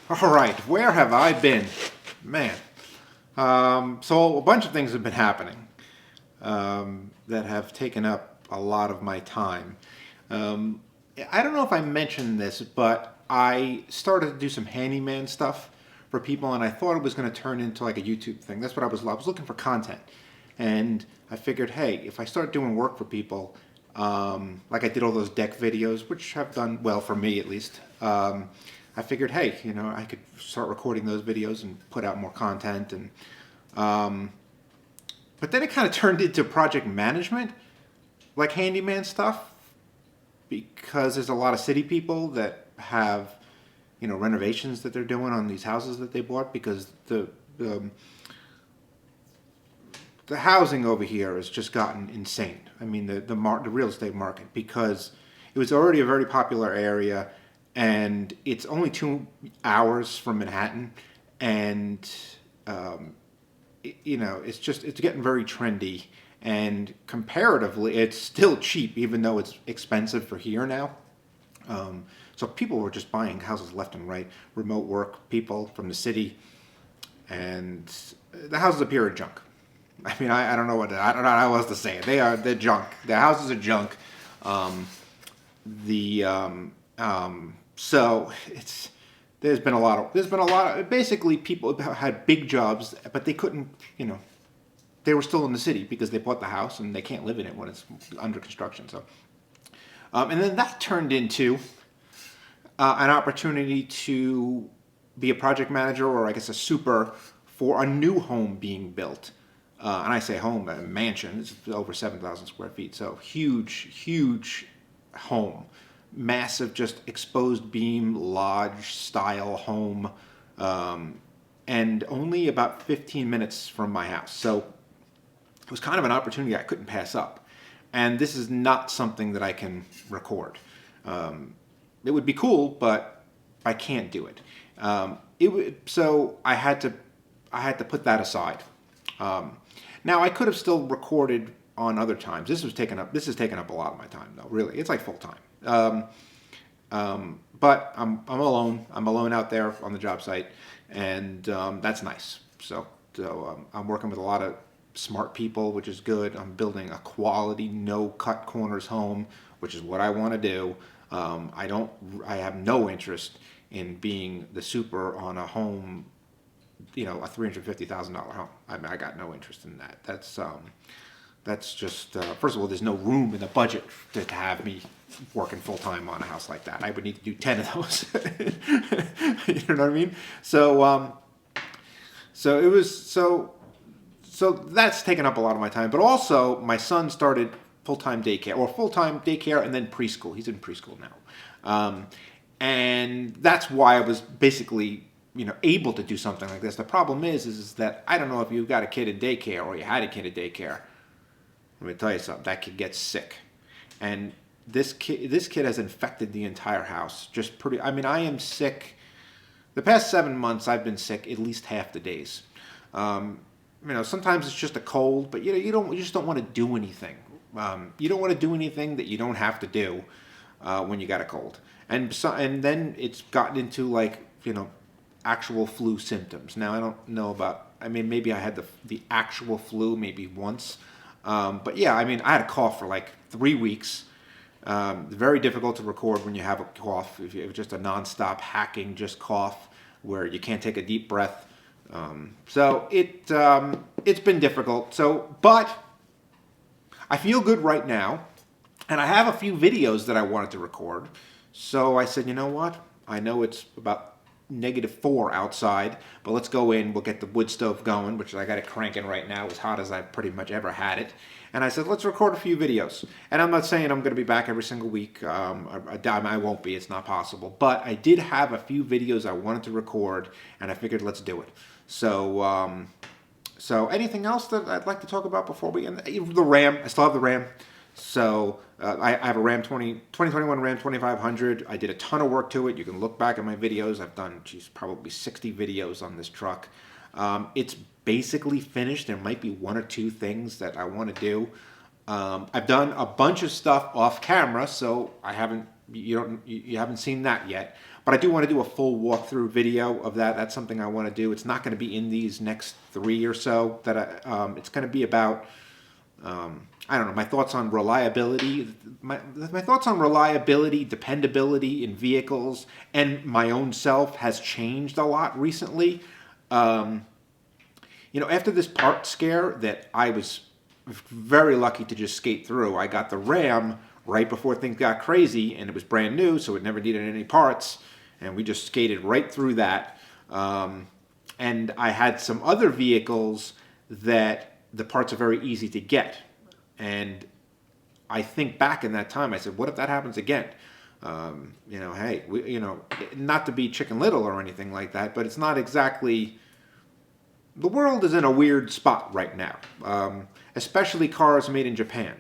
All right, where have I been? Man. So a bunch of things have been happening that have taken up a lot of my time. Um, I don't know if I mentioned this, but I started to do some handyman stuff for people, and I thought it was going to turn into like a YouTube thing. That's what I was looking for content, and I figured, hey, if I start doing work for people, like I did all those deck videos, which have done well for me at least. I figured, hey, I could start recording those videos and put out more content, and um, but then it kind of turned into project management, like handyman stuff, because there's a lot of city people that have, renovations that they're doing on these houses that they bought because um, the housing over here has just gotten insane. I mean, the real estate market, because it was already a very popular area, and it's only 2 hours from Manhattan, and it's getting very trendy, and comparatively, it's still cheap, even though it's expensive for here now. So people were just buying houses left and right. Remote work people from the city, and the houses up here are junk. I mean, I don't know I don't know how else to say it. They're junk. The houses are junk. Um, the so it's there's been a lot of basically people had big jobs, but they couldn't, they were still in the city because they bought the house and they can't live in it when it's under construction. So and then that turned into an opportunity to be a project manager, or I guess a super, for a new home being built. And I say home, a mansion. It's over 7,000 square feet, so huge home, massive, just exposed beam lodge style home, and only about 15 minutes from my house. So it was kind of an opportunity I couldn't pass up. And this is not something that I can record. It would be cool, but I can't do it. So I had to put that aside. Now I could have still recorded on other times. This has taken up a lot of my time, though. Really, it's like full time. But I'm alone. I'm alone out there on the job site, and that's nice. So I'm working with a lot of smart people, which is good. I'm building a quality, no cut corners home, which is what I want to do. I have no interest in being the super on a home, a $350,000 home. I mean, I got no interest in that. That's just first of all, there's no room in the budget to have me working full time on a house like that. I would need to do 10 of those. You know what I mean? So it was so that's taken up a lot of my time. But also, my son started full-time daycare and then preschool. He's in preschool now, and that's why I was basically able to do something like this. The problem is that I don't know if you've got a kid in daycare or you had a kid in daycare. Let me tell you something. That kid gets sick, and this kid has infected the entire house. I mean, I am sick. The past 7 months, I've been sick at least half the days. Sometimes it's just a cold, but you just don't want to do anything. You don't want to do anything that you don't have to do when you got a cold, and then it's gotten into like actual flu symptoms. Now I don't know about. I mean, maybe I had the actual flu maybe once, but yeah, I mean, I had a cough for like 3 weeks. Very difficult to record when you have a cough. If you have just a nonstop hacking just cough where you can't take a deep breath. So it's been difficult. But I feel good right now, and I have a few videos that I wanted to record. So I said, you know what? I know it's about -4 outside, but let's go in. We'll get the wood stove going, which I got it cranking right now, as hot as I've pretty much ever had it. And I said, let's record a few videos. And I'm not saying I'm going to be back every single week. I won't be. It's not possible. But I did have a few videos I wanted to record, and I figured let's do it. So anything else that I'd like to talk about before we end? The RAM. I still have the RAM. So I have a 2021 Ram 2500. I did a ton of work to it. You can look back at my videos. I've done, probably 60 videos on this truck. It's basically finished. There might be one or two things that I want to do. I've done a bunch of stuff off camera, so I haven't you haven't seen that yet. But I do want to do a full walkthrough video of that. That's something I want to do. It's not going to be in these next 3 or so. It's going to be about I don't know, my thoughts on reliability. My thoughts on reliability, dependability in vehicles, and my own self has changed a lot recently. After this part scare that I was very lucky to just skate through, I got the Ram right before things got crazy, and it was brand new, so it never needed any parts, and we just skated right through that. And I had some other vehicles that the parts are very easy to get. And I think back in that time, I said, what if that happens again? Hey, not to be Chicken Little or anything like that, but it's not exactly, the world is in a weird spot right now, especially cars made in Japan.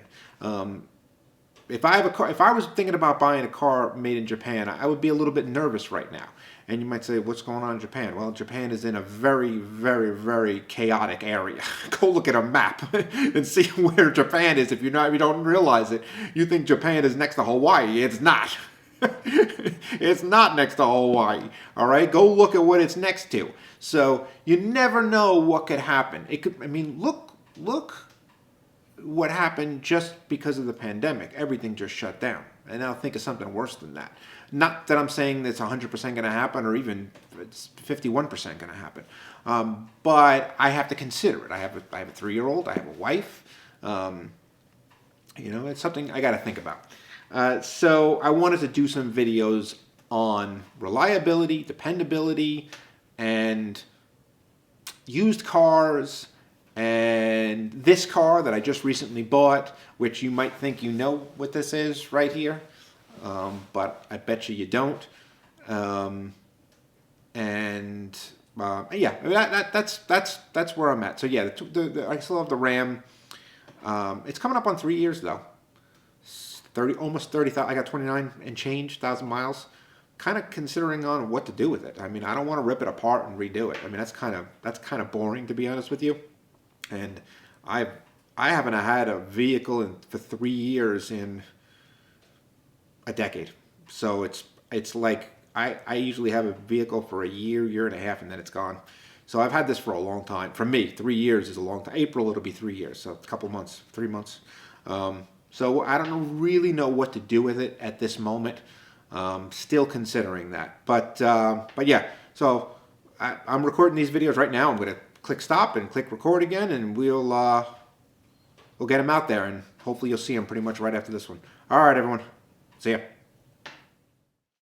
If I was thinking about buying a car made in Japan, I would be a little bit nervous right now. And you might say, what's going on in Japan? Well, Japan is in a very, very, very chaotic area. Go look at a map and see where Japan is. If you don't realize it, you think Japan is next to Hawaii. It's not. It's not next to Hawaii. All right, go look at what it's next to. So you never know what could happen. Look what happened just because of the pandemic. Everything just shut down. And now think of something worse than that. Not that I'm saying that's 100% going to happen, or even it's 51% going to happen. But I have to consider it. I have a 3-year-old. I have a wife. It's something I got to think about. So I wanted to do some videos on reliability, dependability, and used cars, and this car that I just recently bought, which you might think you know what this is right here, but I bet you don't. That's where I'm at. So yeah, I still have the Ram. It's coming up on 3 years though. Almost 30,000. I got 29 and change thousand miles. Kind of considering on what to do with it. I mean, I don't want to rip it apart and redo it. I mean, that's kind of boring, to be honest with you. And I haven't had a vehicle for 3 years in a decade. So it's like I usually have a vehicle for a year and a half, and then it's gone. So I've had this for a long time. For me, 3 years is a long time. April, it'll be 3 years. So a couple months, 3 months. So I don't really know what to do with it at this moment. Still considering that. But yeah, so I'm recording these videos right now. I'm going to click stop and click record again, and we'll get them out there, and hopefully you'll see them pretty much right after this one. All right, everyone. See ya.